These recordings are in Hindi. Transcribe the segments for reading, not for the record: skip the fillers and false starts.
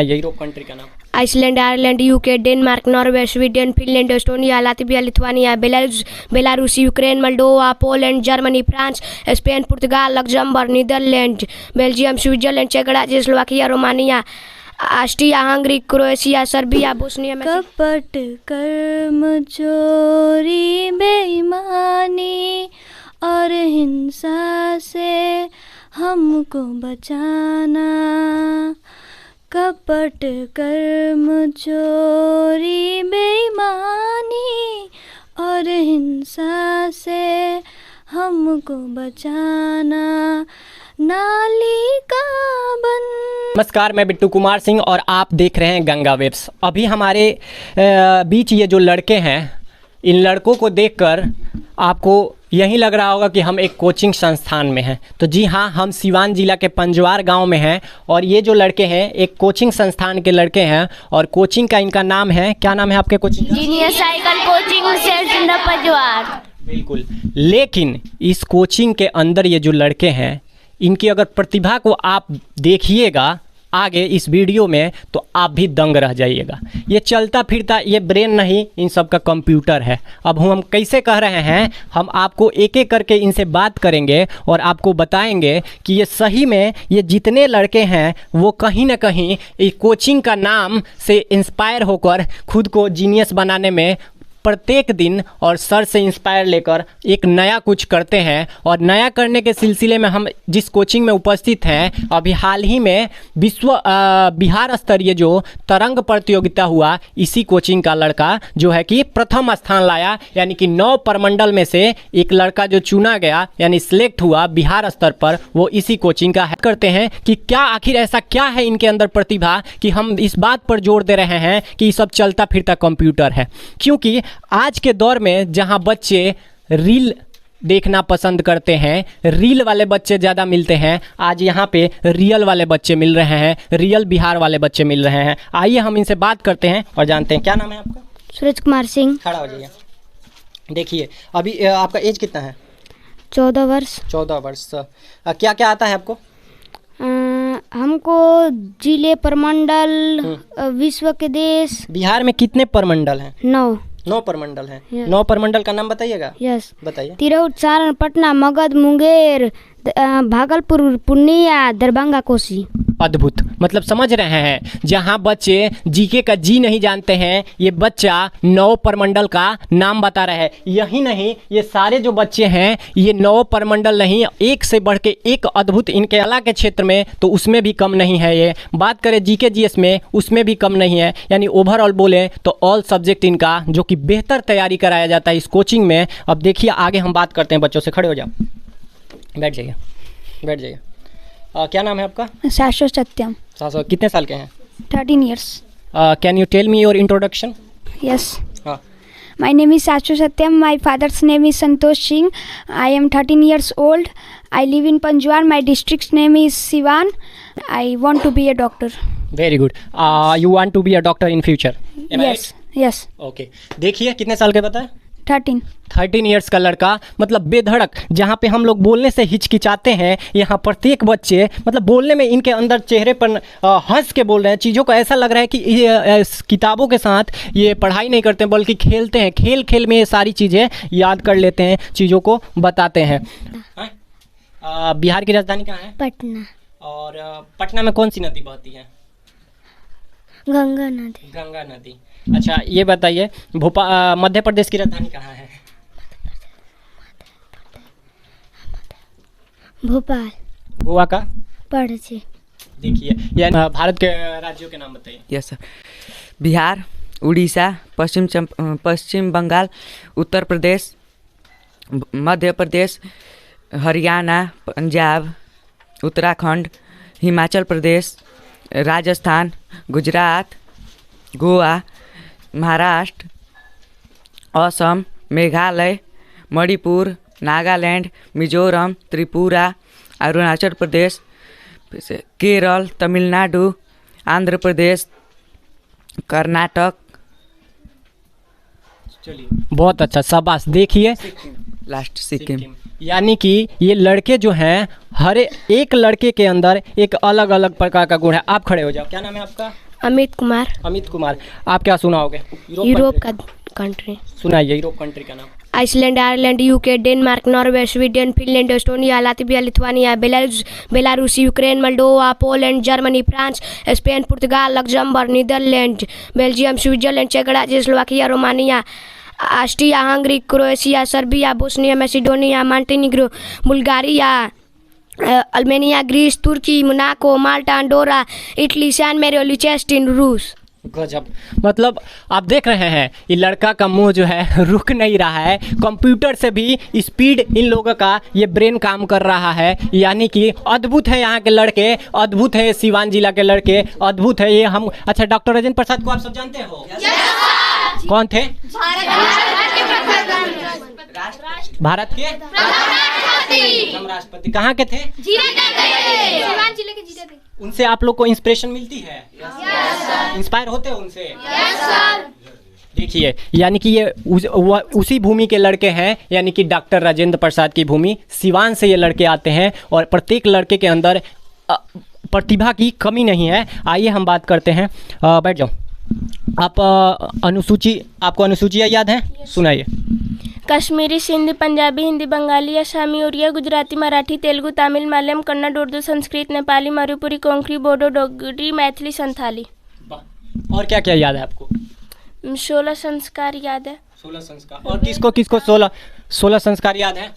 यूरोप कंट्री का नाम। Iceland, Ireland, UK, Denmark, Norway, Sweden, Finland, Estonia, Latvia, Lithuania, Belarus, Ukraine, Moldova, Poland, Germany, France, Spain, Portugal, Luxembourg, Netherlands, Belgium, Switzerland, चेक राज्य, Slovakia, Romania, Austria, Hungary, Croatia, Serbia, Bosnia. कपट, कर्म, चोरी, बेईमानी और हिंसा से हमको बचाना। कपट, कर्म, चोरी, बेईमानी और हिंसा से हमको बचाना। नाली का बन। नमस्कार, मैं बिट्टू कुमार सिंह और आप देख रहे हैं गंगा वेब्स। अभी हमारे बीच ये जो लड़के हैं, इन लड़कों को देखकर आपको यही लग रहा होगा कि हम एक कोचिंग संस्थान में हैं। तो जी हाँ, हम सिवान जिला के पंजवार गांव में हैं और ये जो लड़के हैं एक कोचिंग संस्थान के लड़के हैं और कोचिंग का इनका नाम है, क्या नाम है आपके कोचिंग का? Genius cycle coaching centre Panjwar. बिल्कुल। लेकिन इस कोचिंग के अंदर ये जो लड़के हैं, इनकी अगर प्रतिभा को आप देखिएगा आगे इस वीडियो में तो आप भी दंग रह जाइएगा। ये चलता फिरता ये ब्रेन नहीं, इन सब का कंप्यूटर है। अब हम कैसे कह रहे हैं, हम आपको एक एक करके इनसे बात करेंगे और आपको बताएंगे कि ये सही में ये जितने लड़के हैं वो कहीं ना कहीं इस कोचिंग का नाम से इंस्पायर होकर खुद को जीनियस बनाने में प्रत्येक दिन और सर से इंस्पायर लेकर एक नया कुछ करते हैं। और नया करने के सिलसिले में हम जिस कोचिंग में उपस्थित हैं, अभी हाल ही में बिहार स्तरीय जो तरंग प्रतियोगिता हुआ, इसी कोचिंग का लड़का जो है कि प्रथम स्थान लाया, यानी कि 9 प्रमंडल में से एक लड़का जो चुना गया यानी सिलेक्ट हुआ बिहार स्तर पर, वो इसी कोचिंग का है। करते हैं कि क्या आखिर ऐसा क्या है इनके अंदर प्रतिभा कि हम इस बात पर जोर दे रहे हैं कि ये सब चलता फिरता कंप्यूटर है। क्योंकि आज के दौर में जहां बच्चे रील देखना पसंद करते हैं, रील वाले बच्चे ज़्यादा मिलते हैं, आज यहाँ पे रियल वाले बच्चे मिल रहे हैं, रियल बिहार वाले बच्चे मिल रहे हैं। आइए हम इनसे बात करते हैं और जानते हैं। क्या नाम है आपका? सूरज कुमार सिंह। खड़ा हो जाइए। देखिए, अभी आपका एज कितना है? 14 वर्ष। 14 वर्ष। क्या क्या आता है आपको? हमको जिले, प्रमंडल, विश्व के देश। बिहार में कितने प्रमंडल हैं? 9 प्रमंडल हैं। 9 प्रमंडल का नाम बताइएगा। यस। बताइए। तिरहुत, सारण, पटना, मगध, मुंगेर, भागलपुर, पूर्णिया, दरभंगा, कोसी। अद्भुत। मतलब समझ रहे हैं, जहां बच्चे जीके का जी नहीं जानते हैं, ये बच्चा 9 प्रमंडल का नाम बता रहा है। यही नहीं, ये सारे जो बच्चे हैं ये 9 प्रमंडल नहीं, एक से बढ़ के एक अद्भुत इनके कला के क्षेत्र में तो उसमें भी कम नहीं है। ये बात करें जीके जीएस में, उसमें भी कम नहीं है। यानी ओवरऑल बोले तो ऑल सब्जेक्ट इनका जो कि बेहतर तैयारी कराया जाता है इस कोचिंग में। अब देखिए आगे हम बात करते हैं बच्चों से। खड़े हो जाओ, बैठ जाइए, बैठ जाइए। क्या नाम है आपका? शाश्वत सत्यम। शाश्वत, कितने साल के हैं? 13 years। Can you tell me your introduction? Yes. हाँ। My name is Shashwat Satyam. My father's name is Santosh Singh. I am 13 years old. I live in Panjwar. My district's name is Siwan. I want to be a doctor. Very good. You want to be a doctor in future? Yes. Yes. Okay. देखिए कितने साल के बताए? 13 ईयर्स का लड़का, मतलब बेधड़क। जहाँ पे हम लोग बोलने से हिचकिचाते हैं, यहाँ प्रत्येक बच्चे मतलब बोलने में इनके अंदर चेहरे पर हंस के बोल रहे हैं। चीज़ों को ऐसा लग रहा है कि ये किताबों के साथ ये पढ़ाई नहीं करते बल्कि खेलते हैं। खेल खेल में ये सारी चीज़ें याद कर लेते हैं, चीज़ों को बताते हैं। बिहार की राजधानी कहाँ है? पटना। और पटना में कौन सी नदी बहती है? गंगा नदी। गंगा नदी। अच्छा, ये बताइए मध्य प्रदेश की राजधानी कहाँ है? भोपाल। गोवा का? पणजी। देखिए, ये भारत के राज्यों के नाम बताइए। Yes sir. बिहार, उड़ीसा, पश्चिम बंगाल, उत्तर प्रदेश, मध्य प्रदेश, हरियाणा, पंजाब, उत्तराखंड, हिमाचल प्रदेश, राजस्थान, गुजरात, गोवा, महाराष्ट्र, असम, मेघालय, मणिपुर, नागालैंड, मिजोरम, त्रिपुरा, अरुणाचल प्रदेश, केरल, तमिलनाडु, आंध्र प्रदेश, कर्नाटक। चलिए, बहुत अच्छा, शाबाश। देखिए लास्ट सिक्किम। यानी कि ये लड़के जो हैं हर एक लड़के के अंदर एक अलग अलग प्रकार का गुण है। आप खड़े हो जाओ, क्या नाम है आपका? अमित कुमार। अमित कुमार, आप क्या सुनाओगे? यूरोप का कंट्री सुनाइए, यूरोप कंट्री का नाम। Iceland, Ireland, UK, Denmark, Norway, Sweden, Finland, Estonia, Latvia, Lithuania, Belarus, Ukraine, Moldova, Poland, Germany, France, Spain, Portugal, Luxembourg, Netherlands, Belgium, Switzerland, चेक राज्य, Slovakia, Romania, Austria, Hungary, Croatia, Serbia, Bosnia, Macedonia, Montenegro, Bulgaria, Albania, Greece, Turkey, Monaco, Malta, Andorra, Italy, San Marino, लिechtenstein, रूस। गजब। मतलब आप देख रहे हैं ये लड़का का मुंह जो है रुक नहीं रहा है। कंप्यूटर से भी स्पीड इन लोगों का ये ब्रेन काम कर रहा है। यानी कि अद्भुत है यहाँ के लड़के, अद्भुत है सिवान जिला के लड़के, अद्भुत है ये। हम अच्छा, डॉक्टर राजेंद्र प्रसाद को आप सब जानते हो? कौन थे? भारत के राष्ट्रपति। कहाँ के थे? सिवान जिले के जीते थे। उनसे आप लोग को इंस्पिरेशन मिलती है? इंस्पायर होते हो उनसे? देखिए, यानी कि ये उसी भूमि के लड़के हैं, यानी कि डॉक्टर राजेंद्र प्रसाद की भूमि सिवान से ये लड़के आते हैं और प्रत्येक लड़के के अंदर प्रतिभा की कमी नहीं है। आइए हम बात करते हैं। बैठ जाओ। आप आपको अनुसूचियाँ याद हैं? सुनाइए। कश्मीरी, सिंधी, पंजाबी, हिंदी, बंगाली, असमी, उड़िया, गुजराती, मराठी, तेलुगु, तमिल, मलयालम, कन्नड़, उर्दू, संस्कृत, नेपाली, मणिपुरी, कोंकणी, बोडो, डोगरी, मैथिली, संथाली। और क्या क्या याद है आपको? 16 संस्कार याद है। 16 संस्कार। और किसको किसको 16 संस्कार याद है?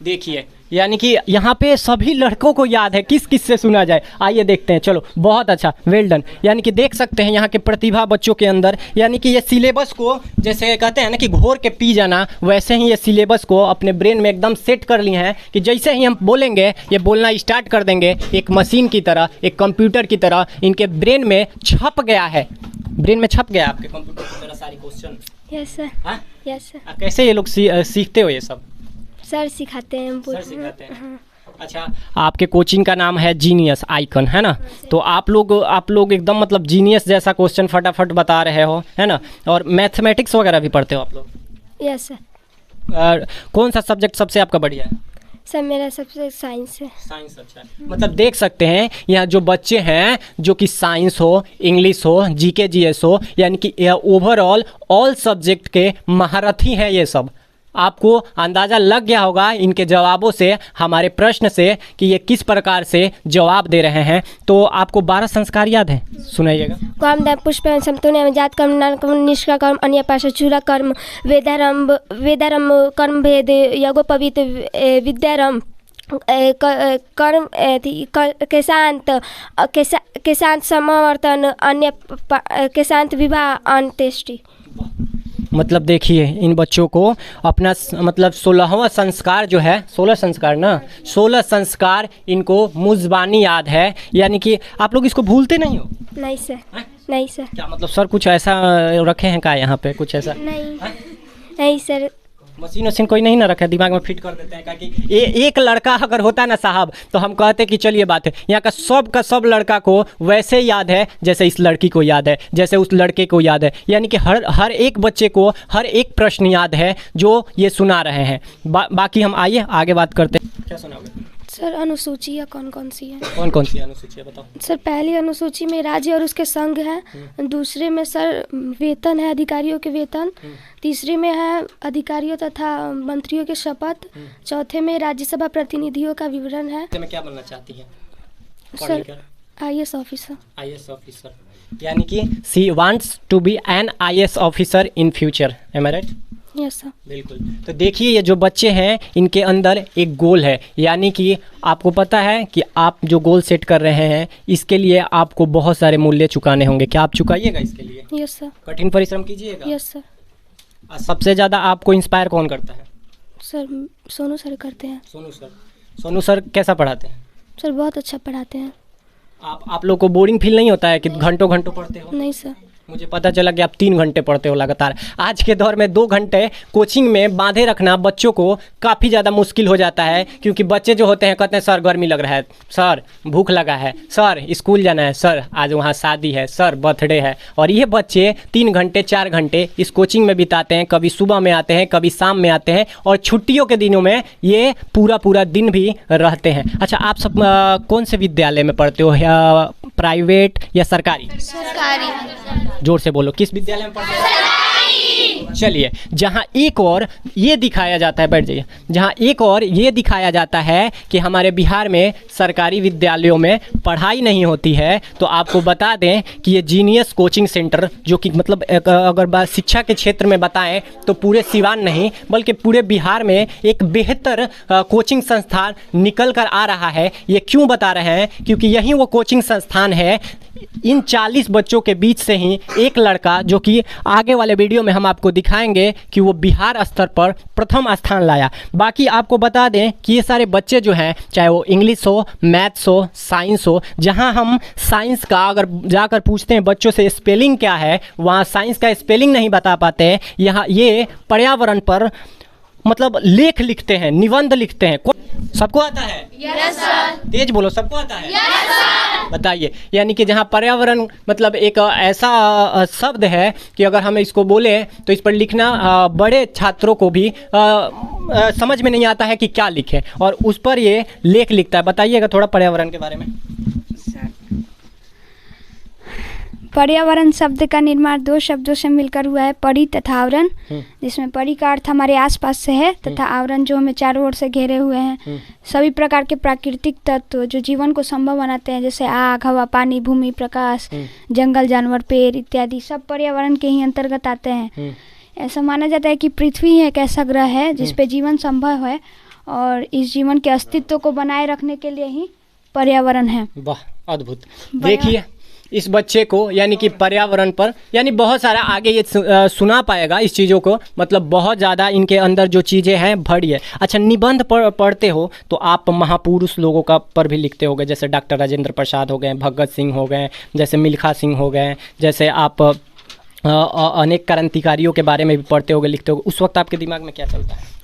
देखिए, यानी कि यहाँ पे सभी लड़कों को याद है। किस किस से सुना जाए, आइए देखते हैं। चलो, बहुत अच्छा, वेल डन। यानी कि देख सकते हैं यहाँ के प्रतिभा बच्चों के अंदर। यानी कि ये सिलेबस को जैसे कहते हैं ना कि घोर के पी जाना, वैसे ही ये सिलेबस को अपने ब्रेन में एकदम सेट कर लिए हैं कि जैसे ही हम बोलेंगे ये बोलना स्टार्ट कर देंगे। एक मशीन की तरह, एक कंप्यूटर की तरह इनके ब्रेन में छप गया है। ब्रेन में छप गया आपके कंप्यूटर की तरह सारे क्वेश्चन। Yes sir. हाँ, यस सर। कैसे ये लोग सीखते हो ये सब? सर सिखाते हैं। सर सिखाते हैं। अच्छा, आपके कोचिंग का नाम है जीनियस आइकन, है ना? तो आप लोग एकदम मतलब जीनियस जैसा क्वेश्चन फटाफट बता रहे हो, है ना? और मैथमेटिक्स वगैरह भी पढ़ते हो आप लोग? Yes sir. कौन सा सब्जेक्ट सबसे आपका बढ़िया है? सर मेरा सबसे साइंस है। साइंस अच्छा है। मतलब देख सकते हैं यहाँ जो बच्चे हैं जो कि साइंस हो, इंग्लिश हो, जीके जीएस हो, यानी कि ओवरऑल ऑल सब्जेक्ट के महारथी हैं ये सब। आपको अंदाज़ा लग गया होगा इनके जवाबों से, हमारे प्रश्न से, कि ये किस प्रकार से जवाब दे रहे हैं। तो आपको 12 संस्कार याद हैं? सुनाइएगा। काम दाय पुष्प समतुल्य जात कर्म नान कर्म निष्का कर्म अन्य पाशचूरा कर्म वेदारंभ कर्म भेद यज्ञोपवीत विद्यारंभ कर्म केशांत समावर्तन अन्य केशांत विवाह अंत्येष्टि। मतलब देखिए, इन बच्चों को अपना मतलब 16वां संस्कार जो है, 16 संस्कार ना, 16 संस्कार इनको मुज़बानी याद है। यानी कि आप लोग इसको भूलते नहीं हो? नहीं सर। नहीं सर। क्या मतलब सर कुछ ऐसा रखे हैं क्या यहाँ पे, कुछ ऐसा? नहीं सर। मशीन वशीन कोई नहीं ना रखा, दिमाग में फिट कर देते हैं। क्योंकि एक लड़का अगर होता ना साहब, तो हम कहते कि चलिए बात है। यहाँ का सब लड़का को वैसे याद है जैसे इस लड़की को याद है, जैसे उस लड़के को याद है। यानी कि हर एक बच्चे को हर एक प्रश्न याद है जो ये सुना रहे हैं। बाकी हम आइए आगे बात करते हैं। क्या सुनाओगे सर? अनुसूचियाँ कौन कौन सी है? कौन कौन सी अनुसूचियाँ बताओ। सर पहली अनुसूची में राज्य और उसके संघ है। दूसरे में सर वेतन है, अधिकारियों के वेतन। तीसरे में है अधिकारियों तथा मंत्रियों के शपथ। चौथे में राज्यसभा प्रतिनिधियों का विवरण है। मैं क्या बनना चाहती है sir? IAS officer. IAS officer, यानी कि she wants to be an IAS officer in future. Am I right? Yes sir. बिल्कुल। तो देखिए, ये जो बच्चे हैं इनके अंदर एक गोल है। यानी कि आपको पता है कि आप जो गोल सेट कर रहे हैं इसके लिए आपको बहुत सारे मूल्य चुकाने होंगे। क्या आप चुकाइएगा इसके लिए? Yes sir. कठिन परिश्रम कीजिएगा? Yes sir. सबसे ज़्यादा आपको इंस्पायर कौन करता है? सर सोनू सर करते हैं। सोनू सर। सोनू सर कैसा पढ़ाते हैं? सर बहुत अच्छा पढ़ाते हैं। आप लोग को बोरिंग फील नहीं होता है कि घंटों घंटों पढ़ते हो? नहीं सर। मुझे पता चला कि आप 3 घंटे पढ़ते हो लगातार। आज के दौर में 2 घंटे कोचिंग में बांधे रखना बच्चों को काफ़ी ज़्यादा मुश्किल हो जाता है, क्योंकि बच्चे जो होते हैं कहते हैं सर गर्मी लग रहा है, सर भूख लगा है, सर स्कूल जाना है, सर आज वहाँ शादी है, सर बर्थडे है। और ये बच्चे 3 घंटे 4 घंटे इस कोचिंग में बिताते हैं, कभी सुबह में आते हैं, कभी शाम में आते हैं, और छुट्टियों के दिनों में ये पूरा दिन भी रहते हैं। अच्छा, आप सब कौन से विद्यालय में पढ़ते हो, प्राइवेट या सरकारी? जोर से बोलो, किस विद्यालय में पढ़ते हो? चलिए, जहाँ एक और ये दिखाया जाता है, बैठ जाइए, जहाँ एक और ये दिखाया जाता है कि हमारे बिहार में सरकारी विद्यालयों में पढ़ाई नहीं होती है, तो आपको बता दें कि ये जीनियस कोचिंग सेंटर, जो कि मतलब अगर शिक्षा के क्षेत्र में बताएं तो पूरे सिवान नहीं बल्कि पूरे बिहार में एक बेहतर कोचिंग संस्थान निकल कर आ रहा है। ये क्यों बता रहे हैं? क्योंकि यही वो कोचिंग संस्थान है। इन 40 बच्चों के बीच से ही एक लड़का, जो कि आगे वाले वीडियो में हम आपको दिखाएंगे कि वो बिहार स्तर पर प्रथम स्थान लाया। बाकी आपको बता दें कि ये सारे बच्चे जो हैं, चाहे वो इंग्लिश हो, मैथ्स हो, साइंस हो, जहां हम साइंस का अगर जाकर पूछते हैं बच्चों से स्पेलिंग क्या है, वहाँ साइंस का स्पेलिंग नहीं बता पाते हैं। यहाँ ये पर्यावरण पर मतलब लेख लिखते हैं, निबंध लिखते हैं। सबको आता है? Yes sir. तेज बोलो, सबको आता है? Yes sir. बताइए, यानी कि जहाँ पर्यावरण मतलब एक ऐसा शब्द है कि अगर हम इसको बोले तो इस पर लिखना बड़े छात्रों को भी समझ में नहीं आता है कि क्या लिखें, और उस पर ये लेख लिखता है। बताइएगा थोड़ा पर्यावरण के बारे में। पर्यावरण शब्द का निर्माण 2 शब्दों से मिलकर हुआ है, परि तथा आवरण, जिसमें परि का अर्थ हमारे आसपास से है तथा आवरण जो हमें चारों ओर से घेरे हुए हैं। सभी प्रकार के प्राकृतिक तत्व जो जीवन को संभव बनाते हैं, जैसे आग, हवा, पानी, भूमि, प्रकाश, जंगल, जानवर, पेड़ इत्यादि, सब पर्यावरण के ही अंतर्गत आते हैं। ऐसा माना जाता है कि पृथ्वी एक ऐसा ग्रह है जिस पे जीवन संभव है, और इस जीवन के अस्तित्व को बनाए रखने के लिए ही पर्यावरण है। वाह, अद्भुत। देखिए इस बच्चे को, यानी कि पर्यावरण पर, यानी बहुत सारा आगे ये सुना पाएगा इस चीज़ों को, मतलब बहुत ज़्यादा इनके अंदर जो चीज़ें हैं भरी है। अच्छा, निबंध पढ़ते हो तो आप महापुरुष लोगों का पर भी लिखते होगे, जैसे डॉक्टर राजेंद्र प्रसाद हो गए, भगत सिंह हो गए, जैसे मिल्खा सिंह हो गए, जैसे आप अनेक क्रांतिकारियों के बारे में भी पढ़ते होगे, लिखते होगे। उस वक्त आपके दिमाग में क्या चलता है?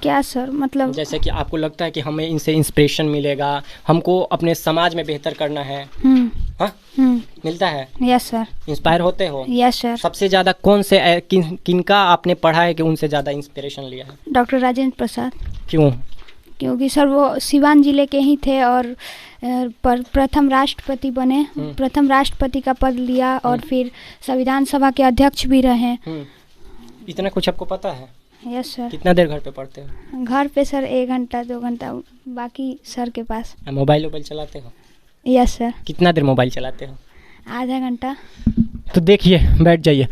क्या सर? मतलब जैसे कि आपको लगता है कि हमें इनसे इंस्पिरेशन मिलेगा, हमको अपने समाज में बेहतर करना है। हाँ, मिलता है? Yes sir. इंस्पायर होते हो? Yes sir. सबसे ज़्यादा कौन से किनका आपने पढ़ा है कि उनसे ज़्यादा इंस्पिरेशन लिया है? डॉक्टर राजेंद्र प्रसाद। क्यों? क्योंकि सर वो सिवान जिले के ही थे और प्रथम राष्ट्रपति बने, प्रथम राष्ट्रपति का पद लिया और फिर संविधान सभा के अध्यक्ष भी रहे। इतना कुछ आपको पता है? Yes sir. कितना देर घर पे पढ़ते हो? घर पे सर 1 घंटा 2 घंटा, बाकी सर के पास। मोबाइल चलाते हो? Yes sir. कितना देर मोबाइल चलाते हो? आधा घंटा। तो देखिए, बैठ जाइए।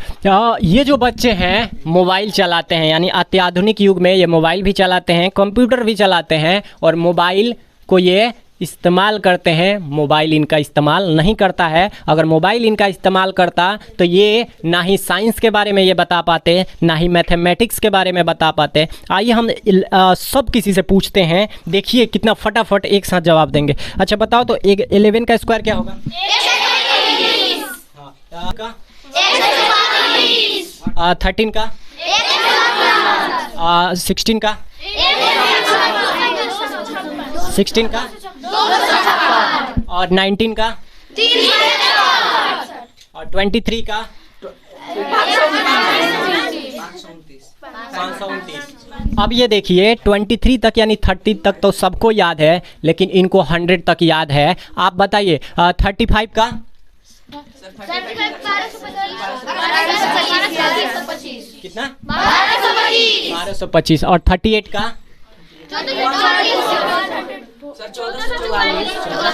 ये जो बच्चे हैं मोबाइल चलाते हैं, यानी अत्याधुनिक युग में ये मोबाइल भी चलाते हैं, कंप्यूटर भी चलाते हैं, और मोबाइल को ये इस्तेमाल करते हैं। मोबाइल इनका इस्तेमाल नहीं करता है। अगर मोबाइल इनका इस्तेमाल करता तो ये ना ही साइंस के बारे में ये बता पाते, ना ही मैथमेटिक्स के बारे में बता पाते। आइए हम सब किसी से पूछते हैं, देखिए कितना फटाफट एक साथ जवाब देंगे। अच्छा बताओ तो 11 का स्क्वायर क्या होगा? 13 का? 16 का? 16 का? और 19 का? और 23 का? 529। अब ये देखिए 23 तक यानी 30 तक तो सबको याद है, लेकिन इनको 100 तक याद है। आप बताइए 35 का? कितना? 1225। और 38 का?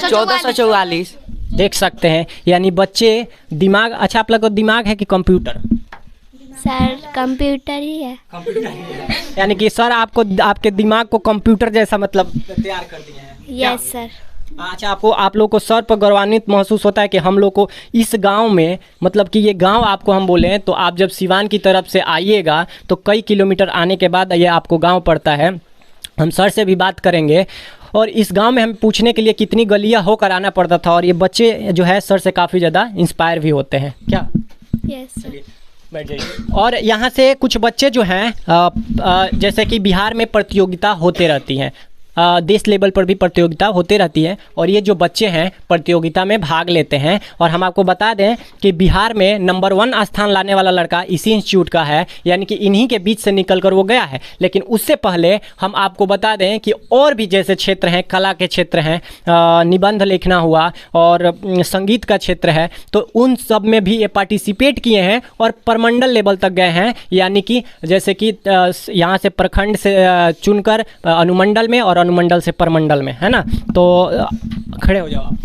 1444। देख सकते हैं, यानी बच्चे दिमाग। अच्छा, आप लोग को दिमाग है कि कंप्यूटर? सर कंप्यूटर ही है। यानी कि सर आपको आपके दिमाग को कंप्यूटर जैसा मतलब तैयार कर दिए हैं। Yes sir. अच्छा, आप लोग को सर पर गौरवान्वित महसूस होता है कि हम लोग को इस गांव में, मतलब कि ये गांव आपको हम बोले तो आप जब सिवान की तरफ से आइएगा तो कई किलोमीटर आने के बाद ये आपको गांव पड़ता है। हम सर से भी बात करेंगे, और इस गांव में हमें पूछने के लिए कितनी गलियां होकर आना पड़ता था, और ये बच्चे जो है सर से काफ़ी ज़्यादा इंस्पायर भी होते हैं। क्या यस सर। बैठ जाइए। और यहाँ से कुछ बच्चे जो हैं जैसे कि बिहार में प्रतियोगिता होते रहती हैं, देश लेवल पर भी प्रतियोगिता होते रहती है, और ये जो बच्चे हैं प्रतियोगिता में भाग लेते हैं। और हम आपको बता दें कि बिहार में नंबर 1 स्थान लाने वाला लड़का इसी इंस्टीट्यूट का है, यानी कि इन्हीं के बीच से निकल कर वो गया है। लेकिन उससे पहले हम आपको बता दें कि और भी जैसे क्षेत्र हैं, कला के क्षेत्र हैं, निबंध लिखना हुआ और संगीत का क्षेत्र है, तो उन सब में भी ये पार्टिसिपेट किए हैं और प्रमंडल लेवल तक गए हैं। यानी कि जैसे कि यहाँ से प्रखंड से चुनकर अनुमंडल में और अनुमंडल से परमंडल में, है ना। तो खड़े हो जाओ आप।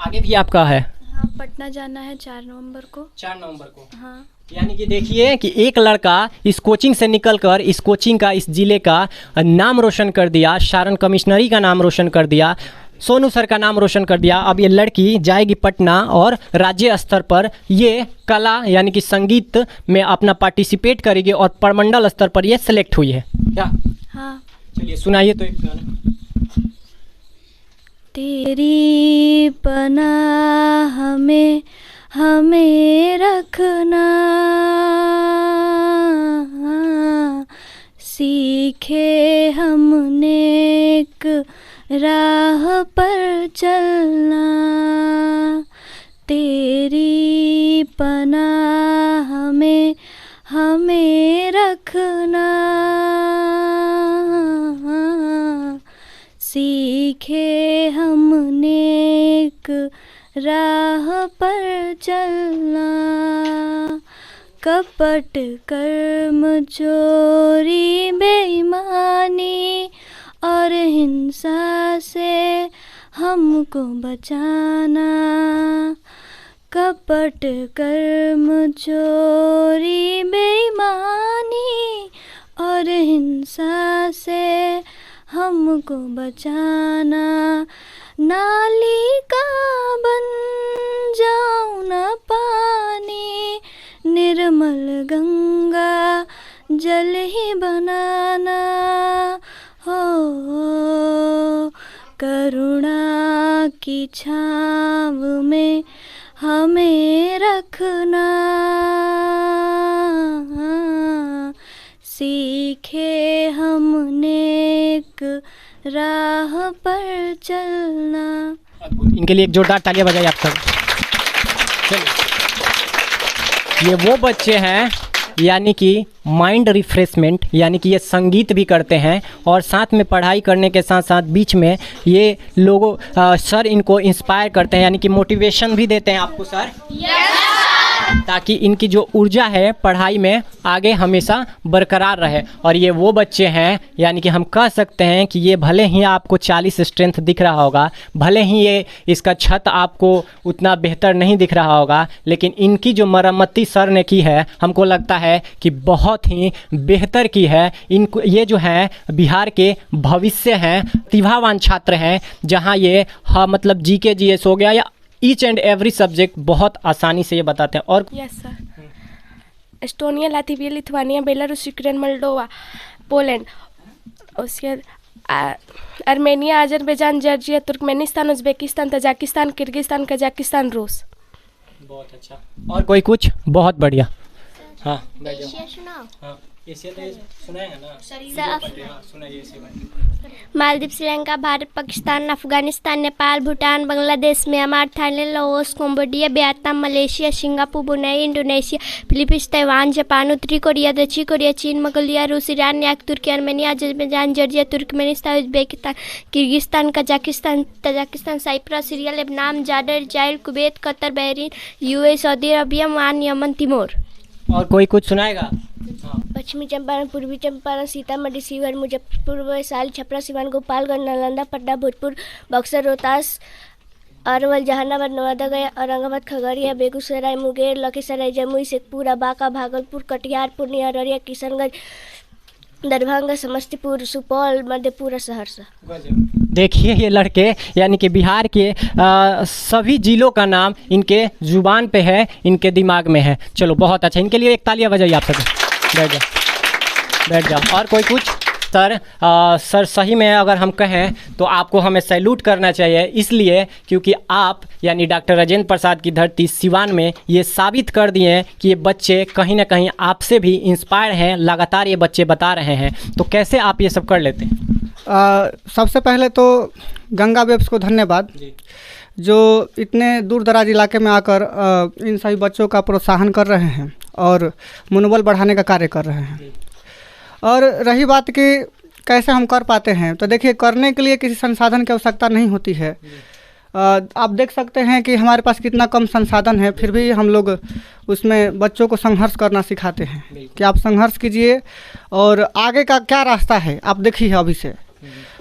आगे भी आपका है। हाँ, पटना जाना है 4 नवंबर को। 4 नवंबर को। हाँ। यानी कि देखिए कि एक लड़का इस कोचिंग से निकलकर इस कोचिंग का, इस जिले का नाम रोशन कर दिया, सारण कमिश्नरी का नाम रोशन कर दिया, सोनू सर का नाम रोशन कर दिया। अब ये लड़की जाएगी पटना और राज्य स्तर पर ये कला यानी कि संगीत में अपना पार्टिसिपेट करेगी और प्रमंडल स्तर पर ये सेलेक्ट हुई है क्या? हाँ। चलिए सुनाइए तो एक गाना। तेरी पनाह में हमें रखना, सीखे हमने एक राह पर चलना। तेरी पनाह में हमें रखना, सीखे हमने एक राह पर चलना। कपट कर्म चोरी बेईमानी और हिंसा से हमको बचाना। कपट कर्म चोरी बेईमानी और हिंसा से हमको बचाना। नाली का बन जाऊं न पानी, निर्मल गंगा जल ही बनाना। हो करुणा की छाँव में हमें रखना, सीखे हमने एक राह पर चलना। इनके लिए एक जोरदार तालियां बजाइए आप सब। ये वो बच्चे हैं यानी कि माइंड रिफ्रेशमेंट, यानी कि ये संगीत भी करते हैं और साथ में पढ़ाई करने के साथ साथ बीच में ये लोगों सर इनको इंस्पायर करते हैं, यानी कि मोटिवेशन भी देते हैं आपको सर। ताकि इनकी जो ऊर्जा है पढ़ाई में आगे हमेशा बरकरार रहे। और ये वो बच्चे हैं यानी कि हम कह सकते हैं कि ये भले ही आपको 40 स्ट्रेंथ दिख रहा होगा, भले ही ये इसका छत आपको उतना बेहतर नहीं दिख रहा होगा, लेकिन इनकी जो मरम्मती सर ने की है हमको लगता है कि बहुत ही बेहतर की है। इनको ये जो है बिहार के भविष्य हैं, प्रतिभावान छात्र हैं, जहाँ ये मतलब GK GS हो गया या ईच एंड एवरी सब्जेक्ट बहुत आसानी से ये बताते हैं। और yes sir. Estonia, Latvia, Lithuania, Belarus, Ukraine, Moldova, Poland, उसके Armenia, Azerbaijan, Georgia, Turkmenistan, Uzbekistan, Tajikistan, Kyrgyzstan, Kazakhstan, रूस। बहुत अच्छा। और कोई कुछ? बहुत बढ़िया। हाँ बैठ जाओ। हाँ एशिया तो सुनाएगा ना? सुनाइए Asia. Maldives, Sri Lanka, Bharat, Pakistan, Afghanistan, Nepal, Bhutan, Bangladesh, Myanmar, Thailand, Laos, Cambodia, Vietnam, Malaysia, Singapore, Brunei, Indonesia, Philippines, Taiwan, Japan, उत्तरी कोरिया, दक्षिण कोरिया, चीन, मंगोलिया, रूस, Iran, Iraq, Turkey, Armenia, Azerbaijan, Georgia, Turkmenistan, Uzbekistan, Kyrgyzstan, Kazakhstan, Tajikistan, Cyprus, Syria, Lebanon, Jordan, Israel, Kuwait, Qatar, Bahrain, UAE, Saudi Arabia, Oman, Yemen, Timor. और कोई कुछ सुनाएगा? पश्चिमी चंपारण, पूर्वी चंपारण, सीतामढ़ी, शिवहर, मुजफ्फरपुर, वैशाली, छपरा, सिवान, गोपालगंज, नालंदा, पटना, भोजपुर, बक्सर, रोहतास, अरवल, जहानाबाद, नवादा, गया, औरंगाबाद, खगड़िया, बेगूसराय, मुंगेर, लखीसराय, जमुई, शेखपुरा, बांका, भागलपुर, कटिहार, पूर्णिया, अररिया, किशनगंज, दरभंगा, समस्तीपुर, सुपौल, मधेपुरा, सहरसा। देखिए ये लड़के यानी कि बिहार के सभी जिलों का नाम इनके जुबान पे है, इनके दिमाग में है। चलो बहुत अच्छा, इनके लिए एक तालियां बजाइए आप सब। बैठ जाओ बैठ जाओ। और कोई कुछ? सर सही में अगर हम कहें तो आपको हमें सैल्यूट करना चाहिए, इसलिए क्योंकि आप यानी डॉक्टर राजेंद्र प्रसाद की धरती सिवान में ये साबित कर दिए हैं कि ये बच्चे कहीं ना कहीं आपसे भी इंस्पायर हैं, लगातार ये बच्चे बता रहे हैं। तो कैसे आप ये सब कर लेते हैं? सबसे पहले तो गंगा वेब्स को धन्यवाद, जो इतने दूर दराज इलाके में आकर इन सभी बच्चों का प्रोत्साहन कर रहे हैं और मनोबल बढ़ाने का कार्य कर रहे हैं। और रही बात कि कैसे हम कर पाते हैं, तो देखिए करने के लिए किसी संसाधन की आवश्यकता नहीं होती है। आप देख सकते हैं कि हमारे पास कितना कम संसाधन है, फिर भी हम लोग उसमें बच्चों को संघर्ष करना सिखाते हैं कि आप संघर्ष कीजिए और आगे का क्या रास्ता है आप देखिए। अभी से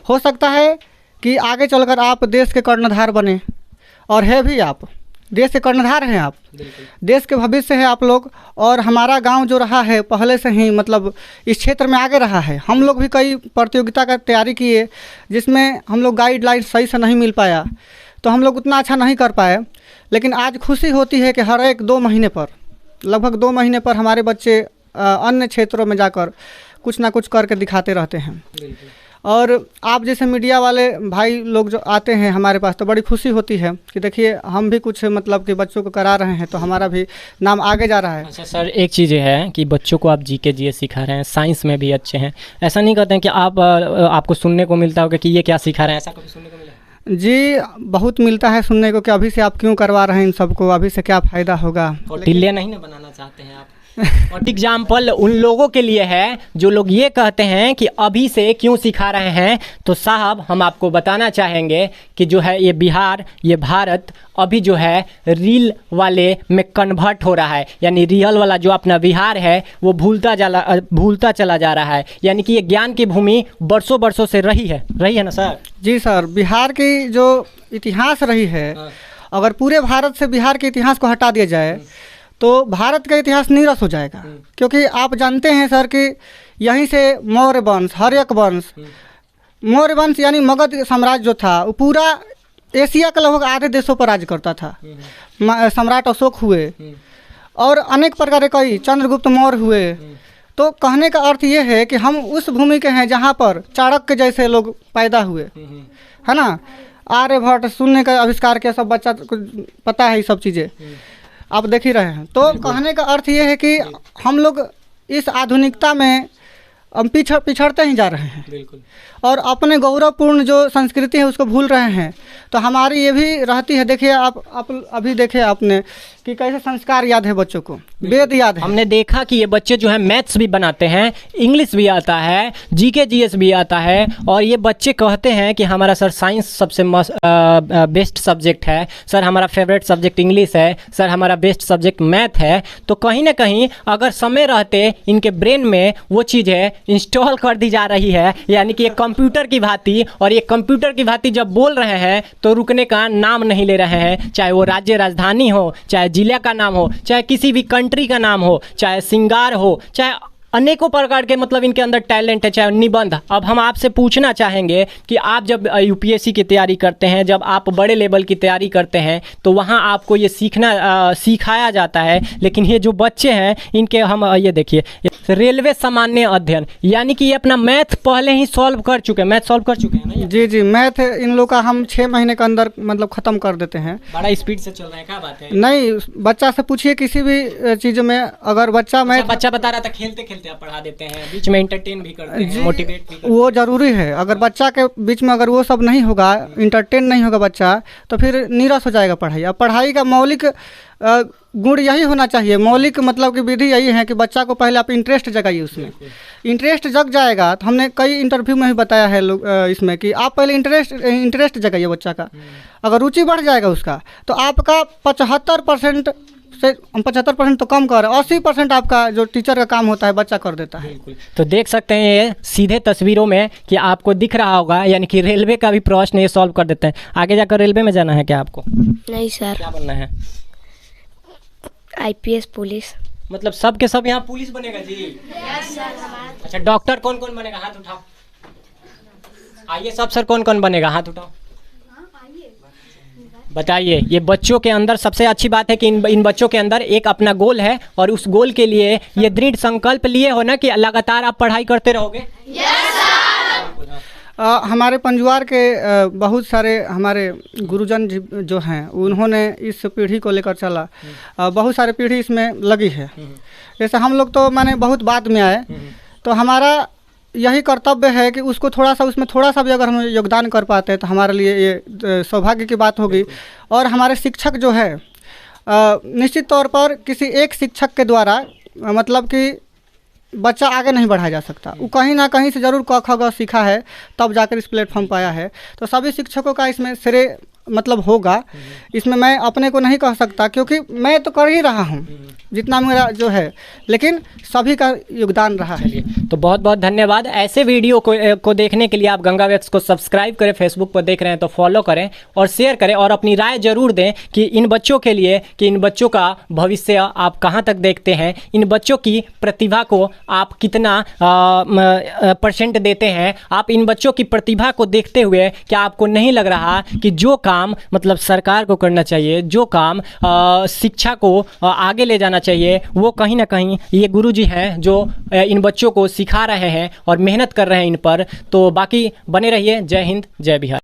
हो सकता है कि आगे चलकर आप देश के कर्णधार बने, और है भी, आप देश के कर्णधार हैं, आप देश के भविष्य है आप लोग। और हमारा गांव जो रहा है पहले से ही मतलब इस क्षेत्र में आगे रहा है। हम लोग भी कई प्रतियोगिता का तैयारी किए जिसमें हम लोग गाइडलाइन सही से नहीं मिल पाया, तो हम लोग उतना अच्छा नहीं कर पाए। लेकिन आज खुशी होती है कि हर एक 2 महीने पर, लगभग 2 महीने पर हमारे बच्चे अन्य क्षेत्रों में जाकर कुछ ना कुछ करके दिखाते रहते हैं। और आप जैसे मीडिया वाले भाई लोग जो आते हैं हमारे पास, तो बड़ी खुशी होती है कि देखिए हम भी कुछ मतलब कि बच्चों को करा रहे हैं, तो हमारा भी नाम आगे जा रहा है। अच्छा सर, एक चीज़ ये है कि बच्चों को आप जीके जीएस सिखा रहे हैं, साइंस में भी अच्छे हैं, ऐसा नहीं कहते हैं कि आपको सुनने को मिलता होगा कि ये क्या सिखा रहे हैं, ऐसा कभी सुनने को मिला? जी बहुत मिलता है सुनने को कि अभी से आप क्यों करवा रहे हैं इन सबको, अभी से क्या फ़ायदा होगा। और टिल्ले नहीं ना बनाना चाहते हैं आप? और एग्जाम्पल उन लोगों के लिए है जो लोग ये कहते हैं कि अभी से क्यों सिखा रहे हैं, तो साहब हम आपको बताना चाहेंगे कि जो है ये बिहार, ये भारत अभी जो है रील वाले में कन्वर्ट हो रहा है, यानी रियल वाला जो अपना बिहार है वो भूलता चला जा रहा है। यानी कि ये ज्ञान की भूमि बरसों बरसों से रही है ना सर? जी सर, बिहार की जो इतिहास रही है, अगर पूरे भारत से बिहार के इतिहास को हटा दिया जाए तो भारत का इतिहास नीरस हो जाएगा। क्योंकि आप जानते हैं सर कि यहीं से मौर्य वंश, हर्यक वंश, मौर्य वंश यानी मगध साम्राज्य जो था वो पूरा एशिया के लगभग आधे देशों पर राज करता था। सम्राट अशोक हुए और अनेक प्रकार के कई चंद्रगुप्त मौर्य हुए। तो कहने का अर्थ ये है कि हम उस भूमि के हैं जहाँ पर चाणक्य जैसे लोग पैदा हुए, है ना। आर्यभट्ट, शून्य का आविष्कार किया, सब बच्चा को पता है ये सब चीज़ें, आप देख ही रहे हैं। तो कहने का अर्थ ये है कि हम लोग इस आधुनिकता में हम पिछड़ते ही जा रहे हैं और अपने गौरवपूर्ण जो संस्कृति है उसको भूल रहे हैं। तो हमारी ये भी रहती है, देखिए आप अभी देखे आपने कि कैसे संस्कार याद है बच्चों को, वेद याद है। हमने देखा कि ये बच्चे जो है मैथ्स भी बनाते हैं, इंग्लिश भी आता है, जीके जीएस भी आता है, और ये बच्चे कहते हैं कि हमारा सर साइंस सबसे बेस्ट सब्जेक्ट है, सर हमारा फेवरेट सब्जेक्ट इंग्लिश है, सर हमारा बेस्ट सब्जेक्ट मैथ है। तो कहीं ना कहीं अगर समय रहते इनके ब्रेन में वो चीज़ें इंस्टॉल कर दी जा रही है, यानी कि ये कंप्यूटर की भांति, और ये कंप्यूटर की भांति जब बोल रहे हैं तो रुकने का नाम नहीं ले रहे हैं। चाहे वो राज्य राजधानी हो, चाहे जिले का नाम हो, चाहे किसी भी कंट्री का नाम हो, चाहे सिंगार हो, चाहे अनेकों प्रकार के मतलब इनके अंदर टैलेंट है, चाहे निबंध। अब हम आपसे पूछना चाहेंगे कि आप जब यूपीएससी की तैयारी करते हैं, जब आप बड़े लेवल की तैयारी करते हैं, तो वहाँ आपको ये सिखाया जाता है। लेकिन ये जो बच्चे हैं इनके हम ये देखिए रेलवे सामान्य अध्ययन, यानी कि ये अपना मैथ पहले ही सॉल्व कर चुके हैं, मैथ सॉल्व कर चुके हैं ना? जी, मैथ इन लोग का हम 6 महीने के अंदर मतलब ख़त्म कर देते हैं। बड़ा स्पीड से चल रहे हैं, क्या बात है? नहीं, बच्चा से पूछिए किसी भी चीज़ में, अगर बच्चा बच्चा बता रहा था खेलते खेलते आप पढ़ा देते हैं, बीच में एंटरटेन भी करते हैं, मोटिवेट भी करते हैं। वो ज़रूरी है। अगर बच्चा के बीच में अगर वो सब नहीं होगा, इंटरटेन नहीं होगा बच्चा, तो फिर निराश हो जाएगा पढ़ाई। अब पढ़ाई का मौलिक गुण यही होना चाहिए, मौलिक मतलब की विधि यही है कि बच्चा को पहले आप इंटरेस्ट जगाइए उसमें। इंटरेस्ट जग जाएगा तो हमने कई इंटरव्यू में भी बताया है लोग इसमें कि आप पहले इंटरेस्ट जगाइए बच्चा का। अगर रुचि बढ़ जाएगा उसका तो आपका 75% से 75% तो कम कर, 80% आपका जो टीचर का काम होता है बच्चा कर देता है। तो देख सकते हैं ये सीधे तस्वीरों में कि आपको दिख रहा होगा, यानी कि रेलवे का भी प्रश्न ये सॉल्व कर देते हैं। आगे जाकर रेलवे में जाना है क्या आपको? नहीं सर। क्या बनना है? IPS police. मतलब सब के सब यहाँ पुलिस बनेगा जी? अच्छा, डॉक्टर कौन कौन बनेगा? हाथ उठाओ। आईएएस अफसर कौन कौन बनेगा? हाथ उठाओ, बताइए। ये बच्चों के अंदर सबसे अच्छी बात है कि इन बच्चों के अंदर एक अपना गोल है, और उस गोल के लिए ये दृढ़ संकल्प लिए हो ना कि लगातार आप पढ़ाई करते रहोगे। Yes sir. हमारे पंजवार के बहुत सारे हमारे गुरुजन जो हैं उन्होंने इस पीढ़ी को लेकर चला, बहुत सारी पीढ़ी इसमें लगी है। जैसे हम लोग तो माने बहुत बाद में आए, तो हमारा यही कर्तव्य है कि उसको थोड़ा सा, उसमें थोड़ा सा भी अगर हम योगदान कर पाते हैं तो हमारे लिए ये सौभाग्य की बात होगी। और हमारे शिक्षक जो है निश्चित तौर पर किसी एक शिक्षक के द्वारा मतलब कि बच्चा आगे नहीं बढ़ाया जा सकता। वो कहीं ना कहीं से ज़रूर क ख ग सीखा है तब जाकर इस प्लेटफॉर्म पर आया है। तो सभी शिक्षकों का इसमें श्रेय मतलब होगा, इसमें मैं अपने को नहीं कह सकता क्योंकि मैं तो कर ही रहा हूँ जितना मेरा जो है, लेकिन सभी का योगदान रहा है। तो बहुत बहुत धन्यवाद। ऐसे वीडियो को देखने के लिए आप गंगा वेब्स को सब्सक्राइब करें, फेसबुक पर देख रहे हैं तो फॉलो करें और शेयर करें और अपनी राय जरूर दें कि इन बच्चों के लिए, कि इन बच्चों का भविष्य आप कहां तक देखते हैं, इन बच्चों की प्रतिभा को आप कितना % देते हैं। आप इन बच्चों की प्रतिभा को देखते हुए क्या आपको नहीं लग रहा कि जो काम मतलब सरकार को करना चाहिए, जो काम शिक्षा को आगे ले जाना चाहिए, वो कहीं ना कहीं ये गुरुजी हैं जो इन बच्चों को सिखा रहे हैं और मेहनत कर रहे हैं इन पर। तो बाकी बने रहिए। जय हिंद, जय बिहार।